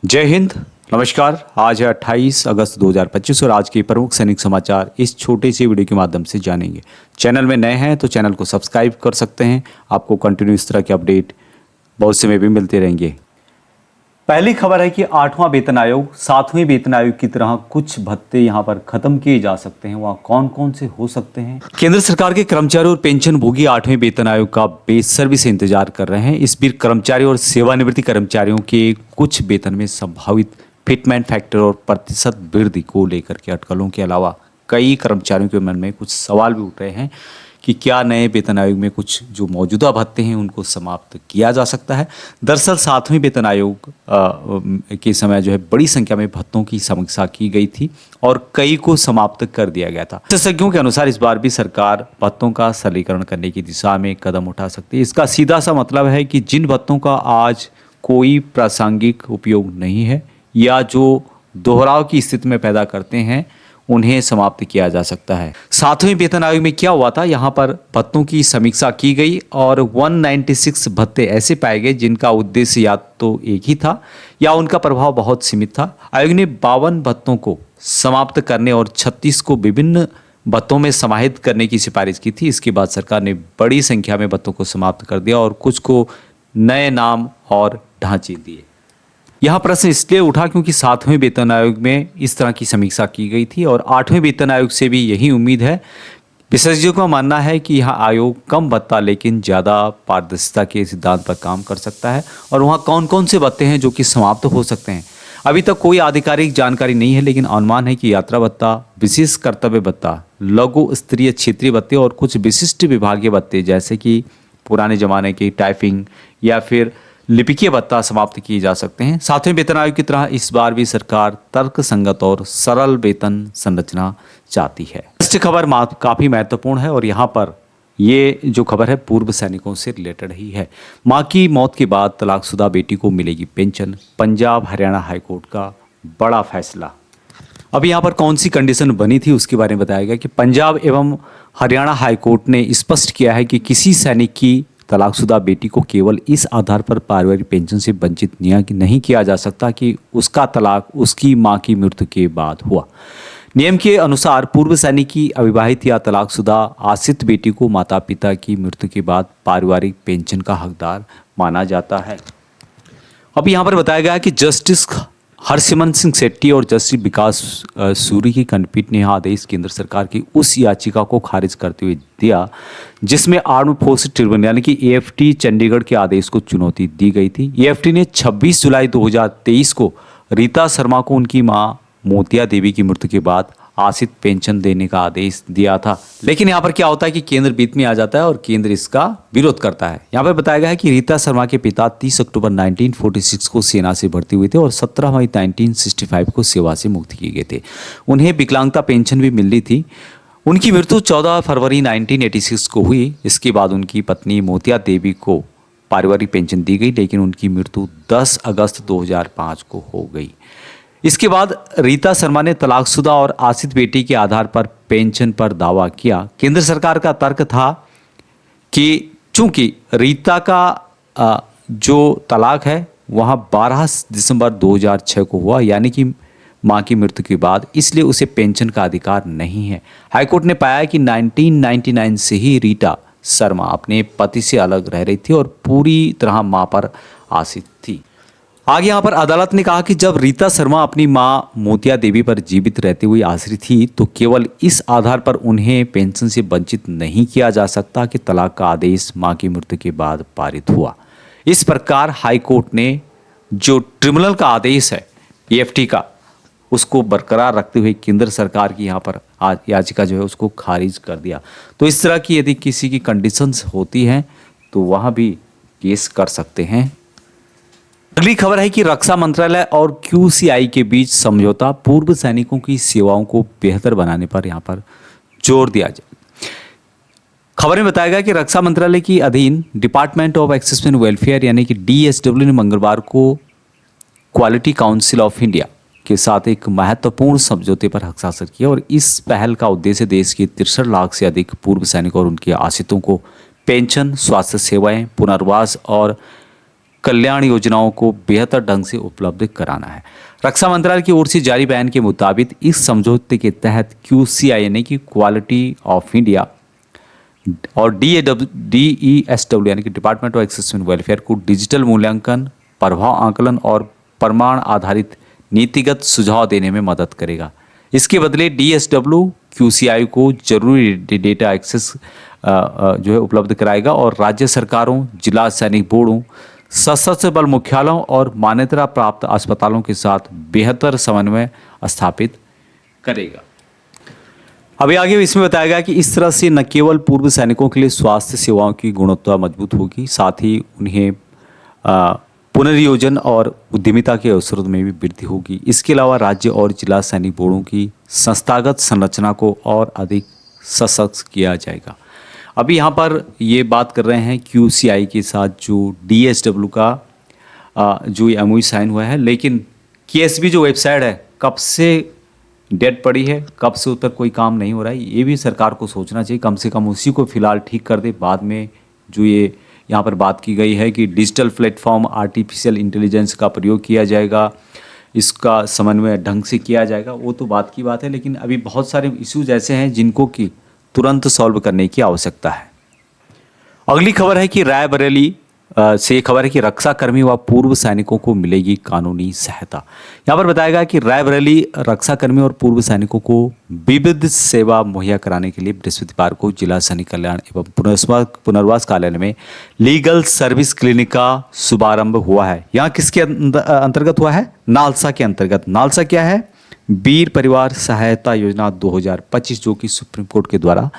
जय हिंद। नमस्कार। आज है 28 अगस्त 2025 और आज के प्रमुख सैनिक समाचार इस छोटे से वीडियो के माध्यम से जानेंगे। चैनल में नए हैं तो चैनल को सब्सक्राइब कर सकते हैं। आपको कंटिन्यू इस तरह के अपडेट बहुत से में भी मिलते रहेंगे। पहली खबर है कि 8वां वेतन आयोग 7वें वेतन आयोग की तरह कुछ भत्ते यहां पर खत्म किए जा सकते हैं। वहां कौन कौन से हो सकते हैं? केंद्र सरकार के कर्मचारी और पेंशन भोगी 8वें वेतन आयोग का बेसब्री से इंतजार कर रहे हैं। इस बीच कर्मचारी और सेवानिवृत्ति कर्मचारियों के कुछ वेतन में संभावित फिटमेंट फैक्टर और प्रतिशत वृद्धि को लेकर के अटकलों के अलावा कई कर्मचारियों के मन में कुछ सवाल भी उठ रहे हैं कि क्या नए वेतन आयोग में कुछ जो मौजूदा भत्ते हैं उनको समाप्त किया जा सकता है। दरअसल 7वें वेतन आयोग के समय जो है बड़ी संख्या में भत्तों की समीक्षा की गई थी और कई को समाप्त कर दिया गया था। विशेषज्ञों के अनुसार इस बार भी सरकार भत्तों का सरलीकरण करने की दिशा में कदम उठा सकती है। इसका सीधा सा मतलब है कि जिन भत्तों का आज कोई प्रासंगिक उपयोग नहीं है या जो दोहराव की स्थिति में पैदा करते हैं उन्हें समाप्त किया जा सकता है। 7वें वेतन आयोग में क्या हुआ था, यहाँ पर भत्तों की समीक्षा की गई और 196 भत्ते ऐसे पाए गए जिनका उद्देश्य या तो एक ही था या उनका प्रभाव बहुत सीमित था। आयोग ने 52 भत्तों को समाप्त करने और 36 को विभिन्न भत्तों में समाहित करने की सिफारिश की थी। इसके बाद सरकार ने बड़ी संख्या में भत्तों को समाप्त कर दिया और कुछ को नए नाम और ढांचे दिए। यह प्रश्न इसलिए उठा क्योंकि 7वें वेतन आयोग में इस तरह की समीक्षा की गई थी और 8वें वेतन आयोग से भी यही उम्मीद है। विशेषज्ञों का मानना है कि यह आयोग कम भत्ता लेकिन ज़्यादा पारदर्शिता के सिद्धांत पर काम कर सकता है और वहाँ कौन कौन से भत्ते हैं जो कि समाप्त हो सकते हैं। अभी तक कोई आधिकारिक जानकारी नहीं है, लेकिन अनुमान है कि यात्रा भत्ता, विशेष कर्तव्य भत्ता, लघु स्तरीय क्षेत्रीय भत्ते और कुछ विशिष्ट विभागीय भत्ते जैसे कि पुराने जमाने की टाइपिंग या फिर लिपिकीय भत्ता समाप्त किए जा सकते हैं। 7वें वेतन आयोग की तरह इस बार भी सरकार तर्कसंगत और सरल वेतन संरचना चाहती है। नेक्स्ट खबर काफ़ी महत्वपूर्ण है और यहाँ पर ये जो खबर है पूर्व सैनिकों से रिलेटेड ही है। माँ की मौत के बाद तलाकशुदा बेटी को मिलेगी पेंशन, पंजाब हरियाणा हाईकोर्ट का बड़ा फैसला। अब यहाँ पर कौन सी कंडीशन बनी थी उसके बारे में बताया गया कि पंजाब एवं हरियाणा हाईकोर्ट ने स्पष्ट किया है कि किसी सैनिक की तलाकशुदा बेटी को केवल इस आधार पर पारिवारिक पेंशन से वंचित नहीं किया जा सकता कि उसका तलाक उसकी मां की मृत्यु के बाद हुआ। नियम के अनुसार पूर्व सैनिक की अविवाहित या तलाकशुदा आश्रित बेटी को माता पिता की मृत्यु के बाद पारिवारिक पेंशन का हकदार माना जाता है। अब यहाँ पर बताया गया है कि जस्टिस हरसिमरन सिंह सेट्टी और जस्टिस विकास सूरी की खंडपीठ ने आदेश केंद्र सरकार की उस याचिका को खारिज करते हुए दिया जिसमें आर्म्ड फोर्स ट्रिब्यूनल यानी कि एएफटी चंडीगढ़ के आदेश को चुनौती दी गई थी। एएफटी ने 26 जुलाई 2023 को रीता शर्मा को उनकी मां मोतिया देवी की मृत्यु के बाद आश्रित पेंशन देने का आदेश दिया था। लेकिन यहाँ पर क्या होता है कि केंद्र बीच में आ जाता है और केंद्र इसका विरोध करता है। यहाँ पर बताया गया है कि रीता शर्मा के पिता 30 अक्टूबर 1946 को सेना से भर्ती हुए थे और 17 मई 1965 को सेवा से मुक्त किए गए थे। उन्हें विकलांगता पेंशन भी मिल रही थी। उनकी मृत्यु 14 फरवरी 1986 को हुई। इसके बाद उनकी पत्नी मोतिया देवी को पारिवारिक पेंशन दी गई, लेकिन उनकी मृत्यु 10 अगस्त 2005 को हो गई। इसके बाद रीता शर्मा ने तलाकशुदा और आश्रित बेटी के आधार पर पेंशन पर दावा किया। केंद्र सरकार का तर्क था कि चूंकि रीता का जो तलाक है वह 12 दिसंबर 2006 को हुआ, यानी कि मां की मृत्यु के बाद, इसलिए उसे पेंशन का अधिकार नहीं है। हाईकोर्ट ने पाया कि 1999 से ही रीता शर्मा अपने पति से अलग रह रही थी और पूरी तरह मां पर आश्रित थी। आगे यहाँ पर अदालत ने कहा कि जब रीता शर्मा अपनी मां मोतिया देवी पर जीवित रहते हुए आश्रित थी तो केवल इस आधार पर उन्हें पेंशन से वंचित नहीं किया जा सकता कि तलाक का आदेश मां की मृत्यु के बाद पारित हुआ। इस प्रकार हाईकोर्ट ने जो ट्रिब्यूनल का आदेश है एएफटी का उसको बरकरार रखते हुए केंद्र सरकार की यहाँ पर याचिका जो है उसको खारिज कर दिया। तो इस तरह की यदि किसी की कंडीशंस होती हैं तो वहाँ भी केस कर सकते हैं। अगली खबर है कि रक्षा मंत्रालय और क्यूसीआई के बीच समझौता, पूर्व सैनिकों की सेवाओं को बेहतर बनाने पर यहां पर जोर दिया जाए। खबर में बताया गया कि रक्षा मंत्रालय के अधीन डिपार्टमेंट ऑफ एक्सेसमेंट वेलफेयर यानी कि डीएसडब्ल्यू ने मंगलवार को क्वालिटी काउंसिल ऑफ इंडिया के साथ एक महत्वपूर्ण समझौते पर हस्ताक्षर किया और इस पहल का उद्देश्य देश के 63 लाख से अधिक पूर्व सैनिकों और उनके आश्रितों को पेंशन, स्वास्थ्य सेवाएं, पुनर्वास और कल्याण योजनाओं को बेहतर ढंग से उपलब्ध कराना है। रक्षा मंत्रालय की ओर से जारी बयान के मुताबिक इस समझौते के तहत QCI यानी कि क्वालिटी ऑफ इंडिया और DESW यानी कि department of access and welfare को डिजिटल मूल्यांकन, प्रभाव आकलन और प्रमाण आधारित नीतिगत सुझाव देने में मदद करेगा। इसके बदले DSW QCI को जरूरी डेटा एक्सेस जो है उपलब्ध कराएगा और राज्य सरकारों, जिला सैनिक बोर्डों, सशस्त्र बल मुख्यालयों और मान्यता प्राप्त अस्पतालों के साथ बेहतर समन्वय स्थापित करेगा। अभी आगे इसमें बताया गया कि इस तरह से न केवल पूर्व सैनिकों के लिए स्वास्थ्य सेवाओं की गुणवत्ता मजबूत होगी, साथ ही उन्हें पुनर्योजन और उद्यमिता के अवसरों में भी वृद्धि होगी। इसके अलावा राज्य और जिला सैनिक बोर्डों की संस्थागत संरचना को और अधिक सशक्त किया जाएगा। अभी यहाँ पर ये बात कर रहे हैं QCI के साथ जो DSW का जो MOU साइन हुआ है, लेकिन KSB जो वेबसाइट है कब से डेट पड़ी है, कब से उस पर कोई काम नहीं हो रहा है, ये भी सरकार को सोचना चाहिए। कम से कम उसी को फिलहाल ठीक कर दे। बाद में जो ये यहाँ पर बात की गई है कि डिजिटल प्लेटफॉर्म, आर्टिफिशियल इंटेलिजेंस का प्रयोग किया जाएगा, इसका समन्वय ढंग से किया जाएगा, वो तो बात की बात है। लेकिन अभी बहुत सारे इश्यूज ऐसे हैं जिनको कि तुरंत सॉल्व करने की आवश्यकता है। अगली खबर है कि रायबरेली से खबर है कि रक्षा कर्मी व पूर्व सैनिकों को मिलेगी कानूनी सहायता। यहाँ पर बताया गया कि रायबरेली रक्षा कर्मी और पूर्व सैनिकों को विविध सेवा मुहैया कराने के लिए बृहस्पतिवार को जिला सैनिक कल्याण एवं पुनर्वास कार्यालय में लीगल सर्विस क्लिनिक का शुभारंभ हुआ है। यहाँ किसके अंतर्गत हुआ है? नालसा के अंतर्गत। नालसा क्या है? वीर परिवार सहायता योजना 2025, जो कि सुप्रीम कोर्ट के द्वारा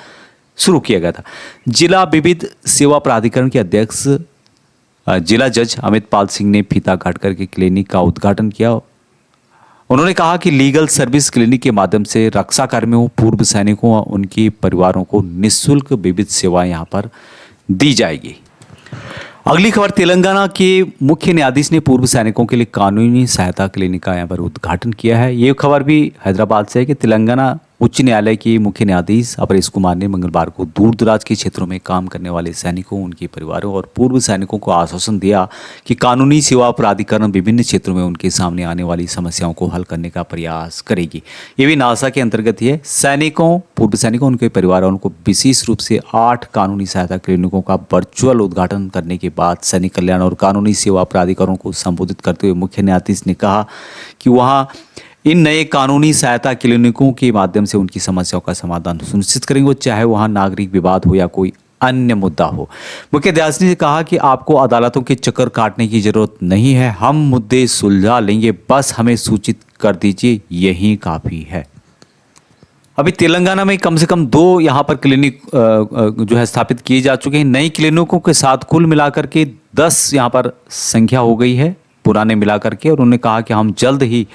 शुरू किया गया था। जिला विविध सेवा प्राधिकरण के अध्यक्ष जिला जज अमित पाल सिंह ने फीता काट करके क्लिनिक का उद्घाटन किया। उन्होंने कहा कि लीगल सर्विस क्लिनिक के माध्यम से रक्षा कर्मियों, पूर्व सैनिकों और उनके परिवारों को निःशुल्क विविध सेवाएं यहां पर दी जाएगी। अगली खबर, तेलंगाना के मुख्य न्यायाधीश ने पूर्व सैनिकों के लिए कानूनी सहायता क्लिनिक का यहाँ पर उद्घाटन किया है। ये खबर भी हैदराबाद से है कि तेलंगाना उच्च न्यायालय के मुख्य न्यायाधीश अपरेश कुमार ने मंगलवार को दूर दराज के क्षेत्रों में काम करने वाले सैनिकों, उनके परिवारों और पूर्व सैनिकों को आश्वासन दिया कि कानूनी सेवा प्राधिकरण विभिन्न क्षेत्रों में उनके सामने आने वाली समस्याओं को हल करने का प्रयास करेगी। ये भी नालसा के अंतर्गत ही है। सैनिकों, पूर्व सैनिकों, उनके परिवारों को विशेष रूप से 8 कानूनी सहायता क्लिनिकों का वर्चुअल उद्घाटन करने के बाद सैनिक कल्याण और कानूनी सेवा प्राधिकरणों को संबोधित करते हुए मुख्य न्यायाधीश ने कहा कि वहाँ इन नए कानूनी सहायता क्लिनिकों के माध्यम से उनकी समस्याओं का समाधान सुनिश्चित करेंगे, चाहे वहाँ नागरिक विवाद हो या कोई अन्य मुद्दा हो। मुख्य न्यायाधीश ने कहा कि आपको अदालतों के चक्कर काटने की जरूरत नहीं है, हम मुद्दे सुलझा लेंगे, बस हमें सूचित कर दीजिए, यही काफ़ी है। अभी तेलंगाना में कम से कम 2 यहाँ पर क्लिनिक जो है स्थापित किए जा चुके हैं। नई क्लिनिकों के साथ कुल मिलाकर के 10 यहाँ पर संख्या हो गई है पुराने मिलाकर के, और उन्होंने कहा कि हम जल्द ही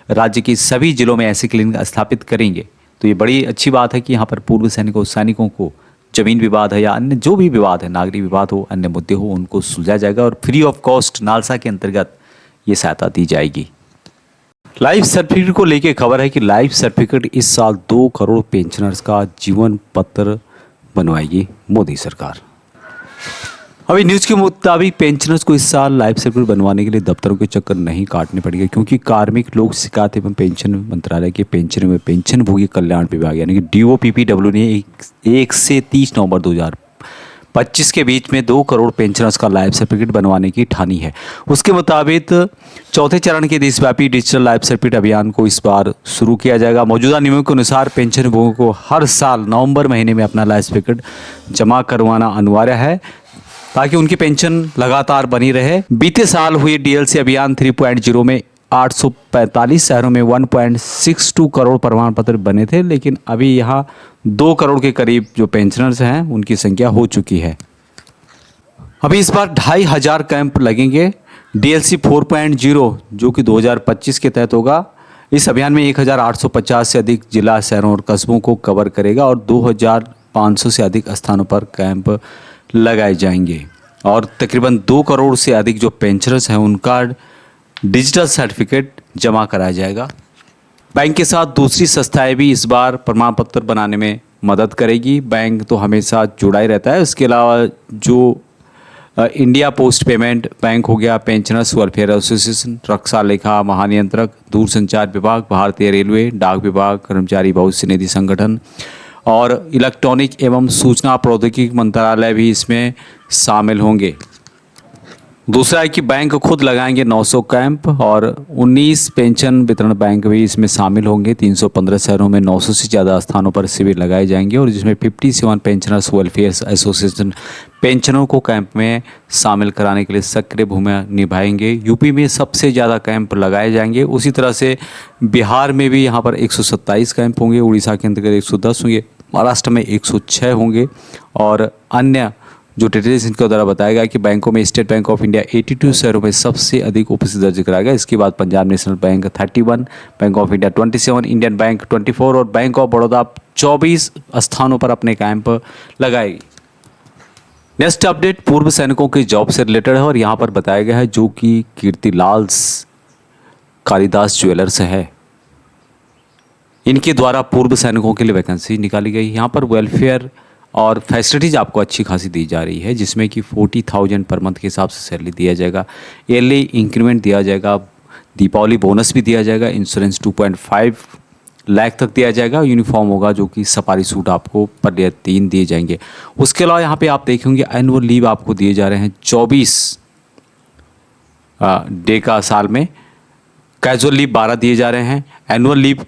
राज्य के सभी जिलों में ऐसे क्लिनिक स्थापित करेंगे। तो ये बड़ी अच्छी बात है कि यहाँ पर पूर्व सैनिकों को जमीन विवाद है या अन्य जो भी विवाद है, नागरिक विवाद हो, अन्य मुद्दे हो, उनको सुलझाया जाएगा और फ्री ऑफ कॉस्ट नालसा के अंतर्गत ये सहायता दी जाएगी। लाइफ सर्टिफिकेट को लेकर खबर है कि लाइफ सर्टिफिकेट इस साल 2 करोड़ पेंशनर्स का जीवन पत्र बनवाएगी मोदी सरकार। अभी न्यूज़ के मुताबिक पेंशनर्स को इस साल लाइफ सर्टिफिकेट बनवाने के लिए दफ्तरों के चक्कर नहीं काटने पड़ेंगे, क्योंकि कार्मिक लोक शिकायत एवं पेंशन मंत्रालय के पेंशनभोगी कल्याण विभाग यानी कि DOPPW ने 1 से 30 नवंबर 2025 के बीच में 2 करोड़ पेंशनर्स का लाइफ सर्टिफिकेट बनवाने की ठानी है। उसके मुताबिक चौथे चरण के देशव्यापी डिजिटल लाइफ सर्टिफिकेट अभियान को इस बार शुरू किया जाएगा। मौजूदा नियमों के अनुसार पेंशनभोगियों को हर साल नवंबर महीने में अपना लाइफ सर्टिफिकेट जमा करवाना अनिवार्य है ताकि उनकी पेंशन लगातार बनी रहे। बीते साल हुए DLC अभियान 3.0 में 845 शहरों में 1.62 करोड़ प्रमाण पत्र बने थे, लेकिन अभी यहाँ 2 करोड़ के करीब जो पेंशनर्स हैं उनकी संख्या हो चुकी है। अभी इस बार 2500 कैंप लगेंगे। DLC 4.0 जो कि 2025 के तहत होगा। इस अभियान में 1850 से अधिक जिला, शहरों और कस्बों को कवर करेगा और 2500 से अधिक स्थानों पर कैंप लगाए जाएंगे और तकरीबन 2 करोड़ से अधिक जो पेंशनर्स हैं उनका डिजिटल सर्टिफिकेट जमा कराया जाएगा। बैंक के साथ दूसरी संस्थाएं भी इस बार प्रमाण पत्र बनाने में मदद करेगी। बैंक तो हमेशा जुड़ा ही रहता है। उसके अलावा जो इंडिया पोस्ट पेमेंट बैंक हो गया, पेंशनर्स वेलफेयर एसोसिएशन, रक्षा लेखा महानियंत्रक, दूरसंचार विभाग, भारतीय रेलवे, डाक विभाग, कर्मचारी भविष्य निधि संगठन और इलेक्ट्रॉनिक एवं सूचना प्रौद्योगिकी मंत्रालय भी इसमें शामिल होंगे। दूसरा है कि बैंक खुद लगाएंगे 900 कैंप और 19 पेंशन वितरण बैंक भी इसमें शामिल होंगे। 315 शहरों में 900 से ज़्यादा स्थानों पर शिविर लगाए जाएंगे और जिसमें 57 पेंशनर्स वेलफेयर एसोसिएशन पेंशनों को कैंप में शामिल कराने के लिए सक्रिय भूमिका निभाएंगे। यूपी में सबसे ज़्यादा कैंप लगाए जाएंगे। उसी तरह से बिहार में भी यहाँ पर 127 कैंप होंगे, उड़ीसा के अंतर्गत 110 होंगे, महाराष्ट्र में 106 होंगे और अन्य जो डिटेल्स इनके द्वारा बताया गया कि बैंकों में स्टेट बैंक ऑफ इंडिया 82 शहरों में सबसे अधिक उपस्थिति दर्ज कराया। इसके बाद Punjab national bank 31, bank of India 27, Indian bank 24 और बैंक ऑफ बड़ौदा 24 स्थानों पर अपने कैंप लगाएगी। नेक्स्ट अपडेट पूर्व सैनिकों के जॉब से रिलेटेड है और यहाँ पर बताया गया है जो कि कीर्तिलाल कालिदास ज्वेलर्स है, इनके द्वारा पूर्व सैनिकों के लिए वैकेंसी निकाली गई। यहाँ पर वेलफेयर और फैसिलिटीज़ आपको अच्छी खासी दी जा रही है, जिसमें कि 40,000 पर मंथ के हिसाब से सैलरी दिया जाएगा, ईयरली इंक्रीमेंट दिया जाएगा, दीपावली बोनस भी दिया जाएगा, इंश्योरेंस 2.5 लाख तक दिया जाएगा, यूनिफॉर्म होगा जो कि सफारी सूट आपको पर डे 3 दिए जाएंगे। उसके अलावा यहाँ पे आप देखेंगे एनुअल लीव आपको दिए जा रहे हैं 24 डे का साल में, कैजुअल लीव 12 दिए जा रहे हैं। एनुअल लीव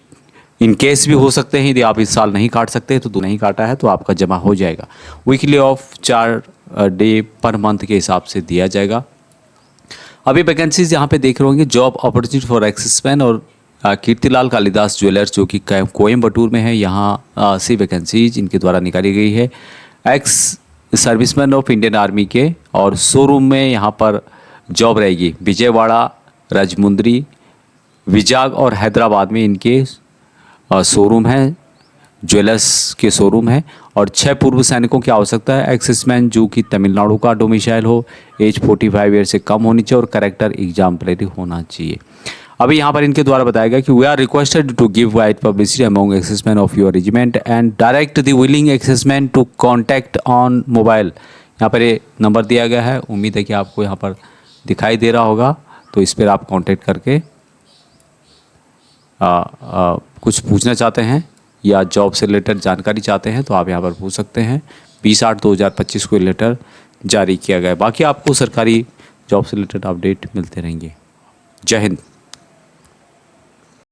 इन केस भी हो सकते हैं यदि आप इस साल नहीं काट सकते तो नहीं काटा है तो आपका जमा हो जाएगा। Weekly off 4 day per month के हिसाब से दिया जाएगा। अभी वैकेंसीज यहाँ पे देख रहे होंगे जॉब अपॉर्चुनिटी फॉर एक्सिसमैन और कीर्तिलाल कालिदास ज्वेलर्स जो कि कोयम्बटूर में है, यहाँ से वैकेंसीज इनके द्वारा निकाली गई है। Ex serviceman of Indian army के और शोरूम में यहाँ पर जॉब रहेगी। विजयवाड़ा, राजमुंद्री, विजाग और हैदराबाद में इनके शोरूम है, ज्वेलर्स के शोरूम है और 6 पूर्व सैनिकों की आवश्यकता है। एक्सिसमैन जो कि तमिलनाडु का डोमिसाइल हो, एज 45 ईयर से कम होनी चाहिए और कैरेक्टर एग्जाम्पलरी होना चाहिए। अभी यहाँ पर इनके द्वारा बताया गया कि we are requested to give wide publicity among exservicemen of your regiment and direct the willing exservicemen to contact on mobile. यहाँ पर ये नंबर दिया गया है, उम्मीद है कि आपको यहाँ पर दिखाई दे रहा होगा, तो इस पर आप कॉन्टैक्ट करके कुछ पूछना चाहते हैं या जॉब से रिलेटेड जानकारी चाहते हैं तो आप यहाँ पर पूछ सकते हैं। 20/8/2025 को लेटर जारी किया गया है। बाकी आपको सरकारी जॉब से रिलेटेड अपडेट मिलते रहेंगे। जय हिंद।